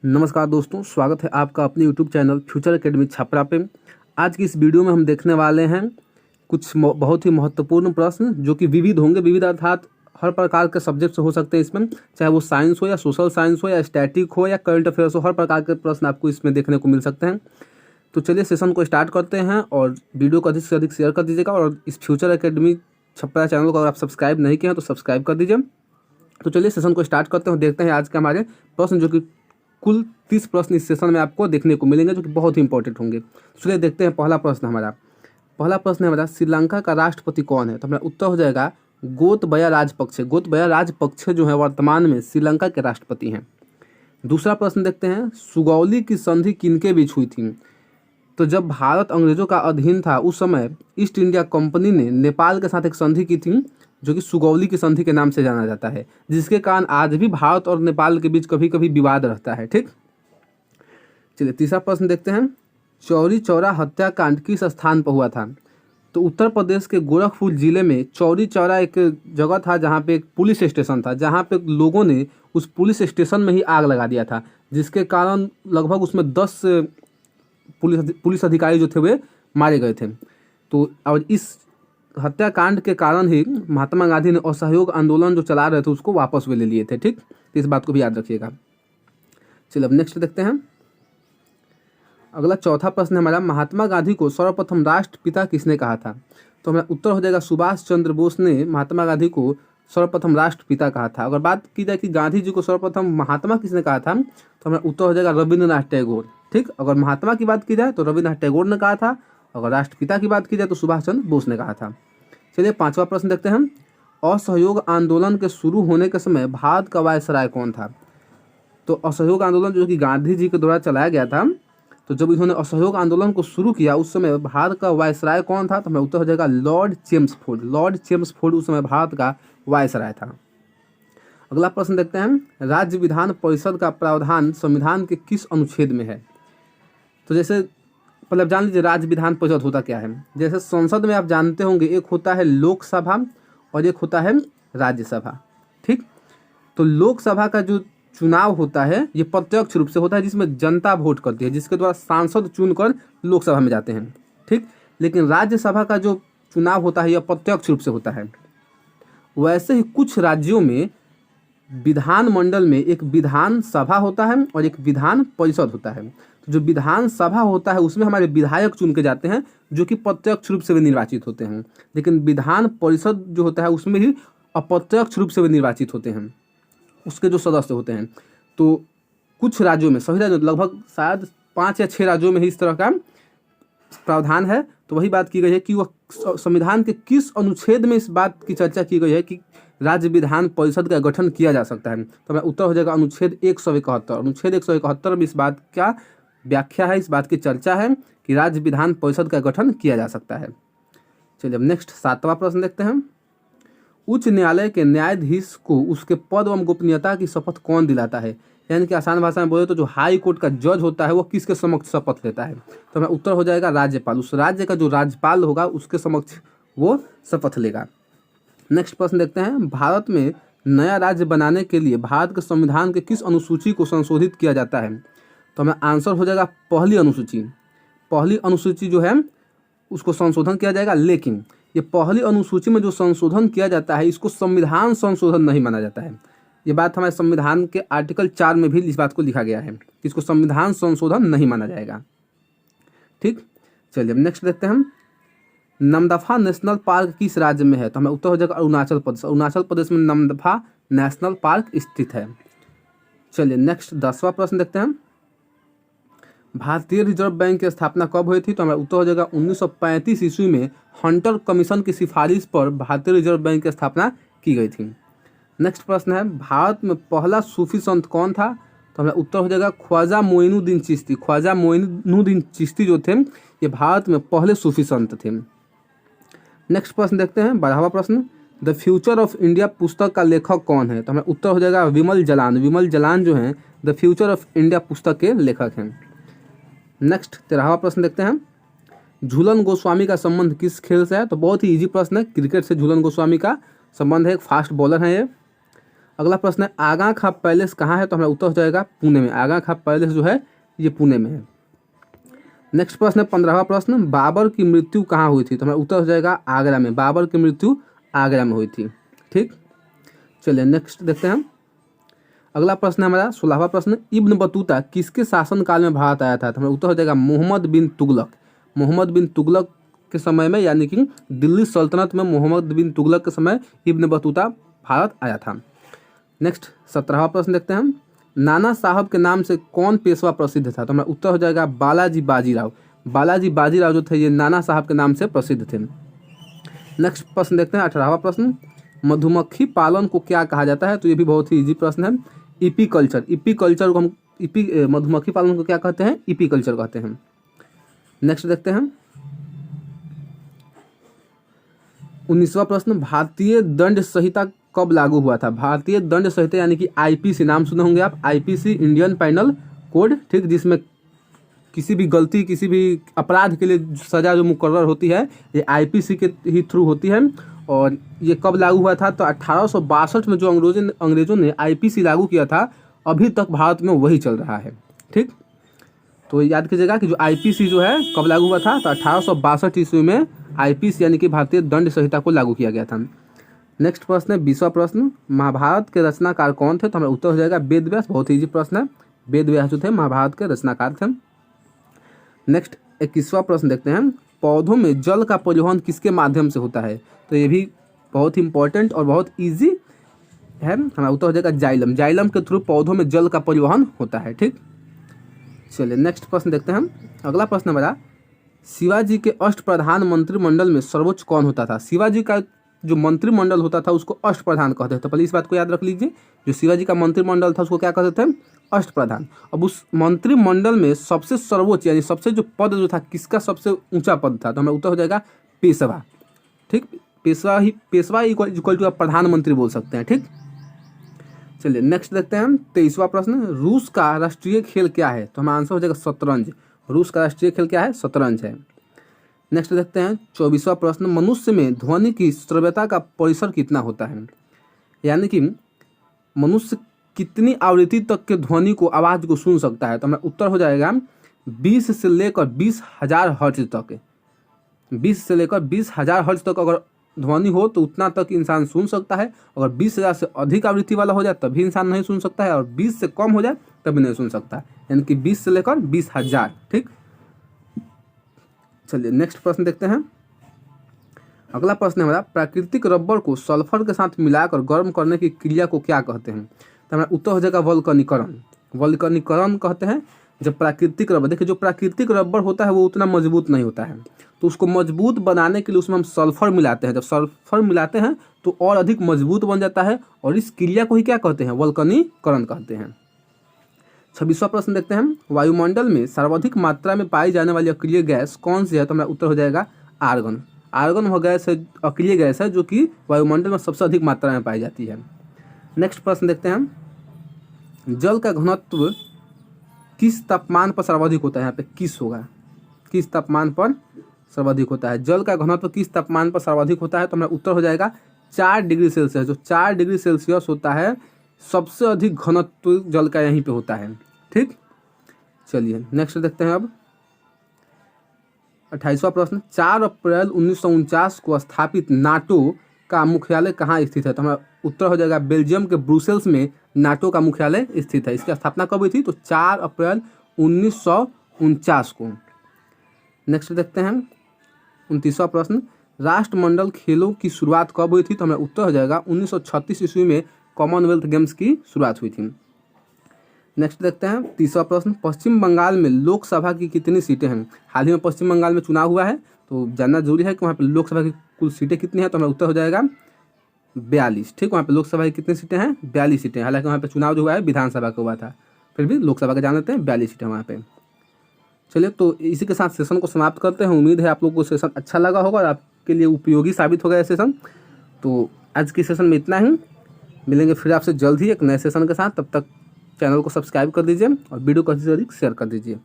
नमस्कार दोस्तों, स्वागत है आपका अपने YouTube channel future academy Chhapra पे। आज की इस वीडियो में हम देखने वाले हैं कुछ बहुत ही महत्वपूर्ण प्रश्न जो कि विविध होंगे। विविध अर्थात हर प्रकार के सब्जेक्ट हो सकते हैं इसमें, चाहे वो साइंस हो या सोशल साइंस हो या स्टैटिक हो या करंट अफेयर्स हो, हर प्रकार के प्रश्न आपको इसमें देखने को मिल सकते हैं। तो चलिए सेशन को स्टार्ट करते हैं और वीडियो को अधिक से अधिक शेयर कर दीजिएगा। और इस फ्यूचर एकेडमी छपरा चैनल को अगर आप सब्सक्राइब नहीं किए हैं तो सब्सक्राइब कर दीजिए। तो चलिए सेशन को स्टार्ट करते हैं और देखते हैं आज के हमारे प्रश्न, जो कि कुल 30 प्रश्न इस सेशन में आपको देखने को मिलेंगे जो कि बहुत ही इंपॉर्टेंट होंगे। चलिए देखते हैं पहला प्रश्न है हमारा श्रीलंका का राष्ट्रपति कौन है। तो हमारा उत्तर हो जाएगा गोतबया राजपक्षे। गोतबया राजपक्षे जो है वर्तमान में श्रीलंका के राष्ट्रपति हैं। दूसरा प्रश्न देखते हैं सुगौली की संधि किनके बीच हुई थी। तो जब भारत अंग्रेजों का अधीन था उस समय ईस्ट इंडिया कंपनी ने नेपाल के साथ एक संधि की थी जो कि सुगौली की संधि के नाम से जाना जाता है, जिसके कारण आज भी भारत और नेपाल के बीच कभी कभी विवाद रहता है। ठीक, चलिए तीसरा प्रश्न देखते हैं चौरी चौरा हत्याकांड किस स्थान पर हुआ था। तो उत्तर प्रदेश के गोरखपुर जिले में चौरी चौरा एक जगह था जहाँ पे एक पुलिस स्टेशन था, जहाँ पे लोगों ने उस पुलिस स्टेशन में ही आग लगा दिया था, जिसके कारण लगभग उसमें 10 पुलिस अधिकारी जो थे वे मारे गए थे। तो और इस हत्याकांड के कारण ही महात्मा गांधी ने असहयोग आंदोलन जो चला रहे थे उसको वापस वे ले लिए थे। ठीक, तो इस बात को भी याद रखिएगा। चलिए अब नेक्स्ट देखते हैं। अगला चौथा प्रश्न है हमारा महात्मा गांधी को सर्वप्रथम राष्ट्रपिता किसने कहा था। तो हमारा उत्तर हो जाएगा सुभाष चंद्र बोस ने महात्मा गांधी को सर्वप्रथम राष्ट्रपिता कहा था। अगर बात की जाए कि गांधी जी को सर्वप्रथम महात्मा किसने कहा था तो हमारा उत्तर हो जाएगा रविंद्रनाथ टैगोर। ठीक, अगर महात्मा की बात की जाए तो रविंद्रनाथ टैगोर ने कहा था, अगर राष्ट्रपिता की बात की जाए तो सुभाष चंद्र बोस ने कहा था। चलिए पांचवा प्रश्न देखते हैं असहयोग आंदोलन के शुरू होने के समय भारत का वायसराय कौन था। तो असहयोग आंदोलन जो कि गांधी जी के द्वारा चलाया गया था, तो जब इन्होंने असहयोग आंदोलन को शुरू किया उस समय भारत का वायसराय कौन था। तो हमें उत्तर हो जाएगा लॉर्ड चेम्सफोर्ड। लॉर्ड चेम्सफोर्ड उस समय भारत का वायसराय था। अगला प्रश्न देखते हैं राज्य विधान परिषद का प्रावधान संविधान के किस अनुच्छेद में है। तो जैसे पहले आप जान लीजिए राज्य विधान परिषद होता क्या है। जैसे संसद में आप जानते होंगे एक होता है लोकसभा और एक होता है राज्यसभा। ठीक, तो लोकसभा का जो चुनाव होता है ये प्रत्यक्ष रूप से होता है, जिसमें जनता वोट करती है, जिसके द्वारा सांसद चुनकर लोकसभा में जाते हैं। ठीक, लेकिन राज्यसभा का जो चुनाव होता है यह प्रत्यक्ष रूप से होता है। वैसे ही कुछ राज्यों में विधानमंडल में एक विधान सभा होता है और एक विधान परिषद होता है। तो जो विधान सभा होता है उसमें हमारे विधायक चुन के जाते हैं जो कि प्रत्यक्ष रूप से वे निर्वाचित होते हैं, लेकिन विधान परिषद जो होता है उसमें ही अप्रत्यक्ष रूप से वे निर्वाचित होते हैं, उसके जो सदस्य होते हैं। तो कुछ राज्यों में, सभी राज्यों लगभग शायद 5 या 6 राज्यों में ही इस तरह का प्रावधान है। तो वही बात की गई है कि वह संविधान के किस अनुच्छेद में इस बात की चर्चा की गई है कि राज्य विधान परिषद का गठन किया जा सकता है। तो हमारा उत्तर हो जाएगा अनुच्छेद 171। अनुच्छेद 171 में इस बात का व्याख्या है, इस बात की चर्चा है कि राज्य विधान परिषद का गठन किया जा सकता है। चलिए अब नेक्स्ट 7वां प्रश्न देखते हैं उच्च न्यायालय के न्यायाधीश को उसके पद एवं गोपनीयता की शपथ कौन दिलाता है। यानी कि आसान भाषा में बोले तो जो हाई कोर्ट का जज होता है वो किसके समक्ष शपथ लेता है। तो हमारा उत्तर हो जाएगा राज्यपाल। उस राज्य का जो राज्यपाल होगा उसके समक्ष वो शपथ लेगा। नेक्स्ट प्रश्न देखते हैं भारत में नया राज्य बनाने के लिए भारत के संविधान के किस अनुसूची को संशोधित किया जाता है। तो हमें आंसर हो जाएगा पहली अनुसूची। पहली अनुसूची जो है उसको संशोधन किया जाएगा, लेकिन ये पहली अनुसूची में जो संशोधन किया जाता है इसको संविधान संशोधन नहीं माना जाता है। ये बात हमारे संविधान के आर्टिकल 4 में भी इस बात को लिखा गया है कि इसको संविधान संशोधन नहीं माना जाएगा। ठीक, चलिए अब नेक्स्ट देखते हैं नमदफा नेशनल पार्क किस राज्य में है। तो हमें उत्तर हो जाएगा अरुणाचल प्रदेश। अरुणाचल प्रदेश में नमदफा नेशनल पार्क स्थित है। चलिए नेक्स्ट 10वां प्रश्न देखते हैं भारतीय रिजर्व बैंक की स्थापना कब हुई थी। तो हमारा उत्तर हो जाएगा 1935 ईस्वी में हंटर कमीशन की सिफारिश पर भारतीय रिजर्व बैंक की स्थापना की गई थी। नेक्स्ट प्रश्न है भारत में पहला सूफी संत कौन था। तो हमारा उत्तर हो जाएगा ख्वाजा मोइनुद्दीन चिश्ती। ख्वाजा मोइनुद्दीन चिश्ती जो थे ये भारत में पहले सूफी संत थे। नेक्स्ट प्रश्न देखते हैं 12वां प्रश्न द फ्यूचर ऑफ इंडिया पुस्तक का लेखक कौन है। तो हमारा उत्तर हो जाएगा विमल जलान। विमल जलान जो हैं द फ्यूचर ऑफ इंडिया पुस्तक के लेखक हैं। नेक्स्ट 13वां प्रश्न देखते हैं झूलन गोस्वामी का संबंध किस खेल से है। तो बहुत ही इजी प्रश्न है, क्रिकेट से झूलन गोस्वामी का संबंध है, एक फास्ट बॉलर है ये। अगला प्रश्न है आगा खां पैलेस कहाँ है, तो हमारा उत्तर हो जाएगा पुणे में। आगा खां पैलेस जो है ये पुणे में है। नेक्स्ट प्रश्न है 15वां प्रश्न, बाबर की मृत्यु कहाँ हुई थी, तो हमारा उत्तर हो जाएगा आगरा में। बाबर की मृत्यु आगरा में हुई थी। ठीक, चलिए नेक्स्ट देखते हैं हम। अगला प्रश्न है हमारा 16वां प्रश्न, इब्न बतूता किसके शासनकाल में भारत आया था, तो हमारा उत्तर हो जाएगा मोहम्मद बिन तुगलक। मोहम्मद बिन तुगलक के समय में, यानी कि दिल्ली सल्तनत में मोहम्मद बिन तुगलक के समय इब्न बतूता भारत आया था। नेक्स्ट 17वां प्रश्न देखते हैं हम, नाना साहब के नाम से कौन पेशवा प्रसिद्ध था, तो हमारा उत्तर हो जाएगा बालाजी बाजीराव। बालाजी बाजीराव जो थे ये नाना साहब के नाम से प्रसिद्ध थे। नेक्स्ट प्रश्न देखते हैं 18वां प्रश्न, मधुमक्खी पालन को क्या कहा जाता है, तो ये भी बहुत ही इजी प्रश्न है। इपीकल्चर। इपीकल्चर को हम मधुमक्खी पालन को क्या कहते हैं, इपीकल्चर कहते हैं। नेक्स्ट देखते हैं 19वां प्रश्न, भारतीय दंड संहिता कब लागू हुआ था। भारतीय दंड संहिता यानी कि आईपीसी, नाम सुने होंगे आप, आईपीसी इंडियन पैनल कोड। ठीक, जिसमें किसी भी गलती, किसी भी अपराध के लिए सजा जो मुकर्रर होती है ये आईपीसी के ही थ्रू होती है। और ये कब लागू हुआ था, तो 1862 में जो अंग्रेजों ने आईपीसी लागू किया था, अभी तक भारत में वही चल रहा है। ठीक, तो याद कीजिएगा कि जो आईपीसी जो है कब लागू हुआ था, तो 1862 ईस्वी में आईपीसी यानी कि भारतीय दंड संहिता को लागू किया गया था। नेक्स्ट प्रश्न है 20वां प्रश्न, महाभारत के रचनाकार कौन थे, तो हमारा उत्तर हो जाएगा वेद व्यास। बहुत ईजी प्रश्न है, वेद व्यास जो थे महाभारत के रचनाकार थे। नेक्स्ट 21वां प्रश्न देखते हैं, पौधों में जल का परिवहन किसके माध्यम से होता है, तो ये भी बहुत ही इंपॉर्टेंट और बहुत ईजी है। हमारा उत्तर हो जाएगा जाइलम। जाइलम के थ्रू पौधों में जल का परिवहन होता है। ठीक, चलिए नेक्स्ट प्रश्न देखते हैं हम। अगला प्रश्न हमारा, शिवाजी के अष्टप्रधान मंत्रिमंडल में सर्वोच्च कौन होता था। शिवाजी का जो मंत्रिमंडल होता था उसको अष्टप्रधान कहते थे। तो पहले इस बात को याद रख लीजिए, जो शिवाजी का मंत्रिमंडल था उसको क्या कहते थे, अष्टप्रधान। अब उस मंत्रिमंडल में सबसे सर्वोच्च यानी सबसे जो पद जो था, किसका सबसे ऊंचा पद था, तो हमें उत्तर हो जाएगा पेशवा। ठीक, पेशवा इक्वल टू आप प्रधानमंत्री बोल सकते हैं। ठीक, चलिए नेक्स्ट देखते हैं हम 23वां प्रश्न, रूस का राष्ट्रीय खेल क्या है, तो हमारा आंसर हो जाएगा शतरंज। रूस का राष्ट्रीय खेल क्या है, शतरंज है। नेक्स्ट देखते हैं 24वां प्रश्न, मनुष्य में ध्वनि की श्रव्यता का परिसर कितना होता है, यानी कि मनुष्य कितनी आवृत्ति तक के ध्वनि को, आवाज को सुन सकता है, तो हमारा उत्तर हो जाएगा 20 से लेकर 20,000 हर्ट्ज तक। 20 से लेकर 20,000 हर्ट्ज तक अगर ध्वनि हो तो उतना तक इंसान सुन सकता है। अगर 20,000 से अधिक आवृत्ति वाला हो जाए तभी इंसान नहीं सुन सकता है, और 20 से कम हो जाए तभी नहीं सुन सकता है, यानी कि 20 से लेकर 20,000। ठीक, चलिए नेक्स्ट प्रश्न देखते हैं। अगला प्रश्न है हमारा, प्राकृतिक रबर को सल्फर के साथ मिलाकर गर्म करने की क्रिया को क्या कहते हैं, तो हमारा उत्तर हो जाएगा वल्कनीकरण। वल्कनीकरण कहते हैं जब प्राकृतिक रबर, देखिए जो प्राकृतिक रबर होता है वो उतना मजबूत नहीं होता है, तो उसको मजबूत बनाने के लिए उसमें हम सल्फर मिलाते हैं। जब सल्फर मिलाते हैं तो और अधिक मजबूत बन जाता है, और इस क्रिया को ही क्या कहते हैं, वल्कनीकरण कहते हैं। 26वां प्रश्न देखते हैं, वायुमंडल में सर्वाधिक मात्रा में पाई जाने वाली अक्रिय गैस कौन सी है, तो हमारा उत्तर हो जाएगा आर्गन। आर्गन वह गैस है, अक्रिय गैस है जो कि वायुमंडल में सबसे अधिक मात्रा में पाई जाती है। नेक्स्ट प्रश्न देखते हैं हम, जल का घनत्व किस तापमान पर सर्वाधिक होता है, यहाँ पे किस होगा, किस तापमान पर सर्वाधिक होता है, जल का घनत्व किस तापमान पर सर्वाधिक होता है, तो हमारा उत्तर हो जाएगा 4 डिग्री सेल्सियस। जो 4 डिग्री सेल्सियस होता है सबसे अधिक घनत्व जल का यहीं पे होता है। ठीक, चलिए नेक्स्ट देखते हैं अब 28वां प्रश्न, 4 अप्रैल 1949 को स्थापित नाटो का मुख्यालय कहाँ स्थित है, तो हमारा उत्तर हो जाएगा बेल्जियम के ब्रुसेल्स में नाटो का मुख्यालय स्थित है। इसकी स्थापना कब हुई थी, तो 4 अप्रैल 1949 को। नेक्स्ट देखते हैं 29वां प्रश्न, राष्ट्रमंडल खेलों की शुरुआत कब हुई थी, तो हमारा उत्तर हो जाएगा 1936 ईस्वी में कॉमनवेल्थ गेम्स की शुरुआत हुई थी। नेक्स्ट देखते हैं 30वां प्रश्न, पश्चिम बंगाल में लोकसभा की कितनी सीटें हैं। हाल ही में पश्चिम बंगाल में चुनाव हुआ है, तो जानना जरूरी है कि वहाँ पे लोकसभा की कुल सीटें कितनी हैं, तो हमारा उत्तर हो जाएगा 42। ठीक, वहाँ पे लोकसभा की कितनी सीटें हैं, 42 सीटें। हालांकि वहाँ पे चुनाव जो हुआ है विधानसभा का हुआ था, फिर भी लोकसभा का जान लेते हैं 42 सीटें वहाँ पे। चलिए, तो इसी के साथ सेशन को समाप्त करते हैं। उम्मीद है आप लोगों को सेशन अच्छा लगा होगा और आपके लिए उपयोगी साबित होगा यह सेशन। तो आज की सेशन में इतना ही, मिलेंगे फिर आपसे जल्द ही एक नए सेशन के साथ। तब तक चैनल को सब्सक्राइब कर दीजिए और वीडियो को अधिक से अधिक शेयर कर दीजिए।